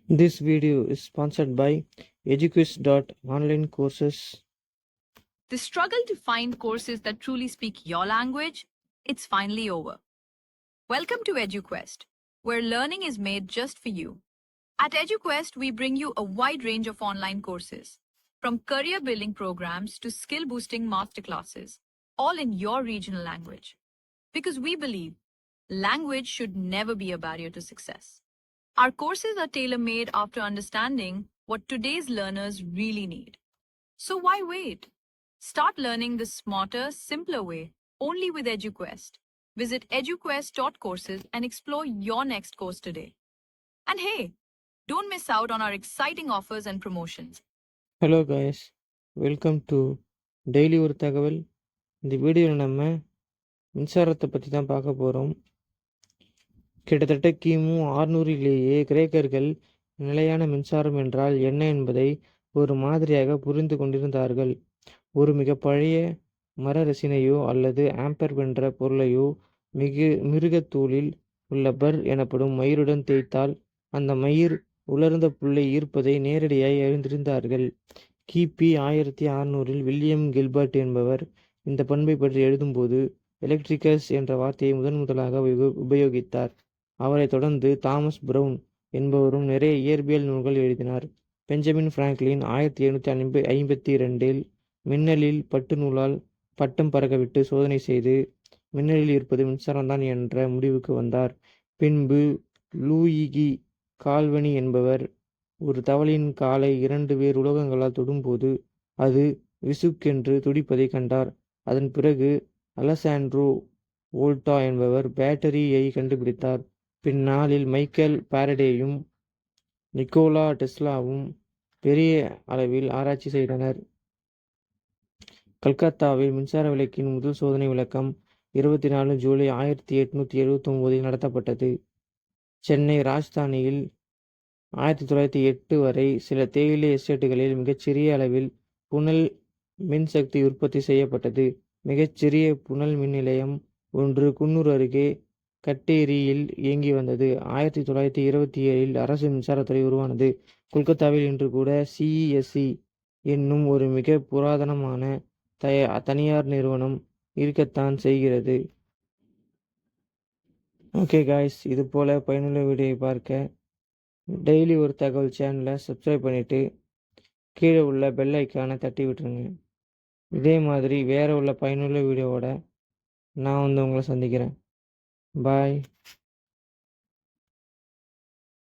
This video is sponsored by eduquest.online courses. The struggle to find courses that truly speak your language, it's finally over. Welcome to EduQuest, where learning is made just for you. At EduQuest, we bring you a wide range of online courses, from career building programs to skill boosting masterclasses, all in your regional language. Because we believe language should never be a barrier to success. Our courses are tailor made after understanding what today's learners really need. So why wait? Start learning the smarter, simpler way only with EduQuest. Visit eduquest.courses and explore your next course today. And hey, don't miss out on our exciting offers and promotions. Hello guys, welcome to daily ஒரு தகவல். இந்த வீடியோவில் நம்ம மின்சாரத்தை பற்றி தான் பார்க்க போகிறோம். கிட்டத்தட்ட கிமு 600லேயே கிரேக்கர்கள் நிலையான மின்சாரம் என்றால் என்ன என்பதை ஒரு மாதிரியாக புரிந்து கொண்டிருந்தார்கள். ஒரு மிக பழைய மர ரெசினையோ அல்லது ஆம்பர் என்ற பொருளையோ மிருகத்தூளில் உள்ள பர் எனப்படும் மயிருடன் தேய்த்தால் அந்த மயிர் உலர்ந்த புல்லை ஈர்ப்பதை நேரடியாய் அறிந்திருந்தார்கள். கிபி 1600இல் வில்லியம் கில்பர்ட் என்பவர் இந்த பண்பை பற்றி எழுதும்போது எலக்ட்ரிகஸ் என்ற வார்த்தையை முதலாக உபயோகித்தார். அவரைத் தொடர்ந்து தாமஸ் பிரவுன் என்பவரும் நிறைய இயற்பியல் நூல்கள் எழுதினார். பெஞ்சமின் பிராங்க்லின் 1752இல் மின்னலில் பட்டு நூலால் பட்டம் பறக்கவிட்டு சோதனை செய்து மின்னலில் இருப்பது மின்சாரம்தான் என்ற முடிவுக்கு வந்தார். பின்பு லூயிகி கால்வனி என்பவர் ஒரு தவளையின் காலை 2 வேறு உலோகங்களால் தொடும்போது அது விசுக்கென்று துடிப்பதை கண்டார். அதன் பிறகு அலெசாண்ட்ரோ வோல்டா என்பவர் பேட்டரியை கண்டுபிடித்தார். பின்னாளில் மைக்கேல் பாரடேயும் நிக்கோலா டெஸ்லாவும் பெரிய அளவில் ஆராய்ச்சி செய்தனர். கல்கத்தாவில் மின்சார விளக்கின் முதல் சோதனை விளக்கம் 24 ஜூலை 1879இல் நடத்தப்பட்டது. சென்னை ராஜ்தானியில் 1908 வரை சில தேயிலை எஸ்டேட்டுகளில் மிகச்சிறிய அளவில் புனல் மின்சக்தி உற்பத்தி செய்யப்பட்டது. மிகச்சிறிய புனல் மின் நிலையம் ஒன்று குன்னூர் அருகே கட்டேரியில் இயங்கி வந்தது. 1927இல் அரசு மின்சாரத்துறை உருவானது. கொல்கத்தாவில் இன்று கூட சிஇஎஸ்சி என்னும் ஒரு மிக புராதனமான தனியார் நிறுவனம் இருக்கத்தான் செய்கிறது. ஓகே காய்ஸ், இது போல் பயனுள்ள வீடியோவை பார்க்க டெய்லி ஒரு தகவல் சேனலை சப்ஸ்கிரைப் பண்ணிவிட்டு கீழே உள்ள பெல் ஐக்கானை தட்டி விட்டுருங்க. இதே மாதிரி வேறு உள்ள பயனுள்ள வீடியோவோட நான் உங்களை சந்திக்கிறேன். பாய்.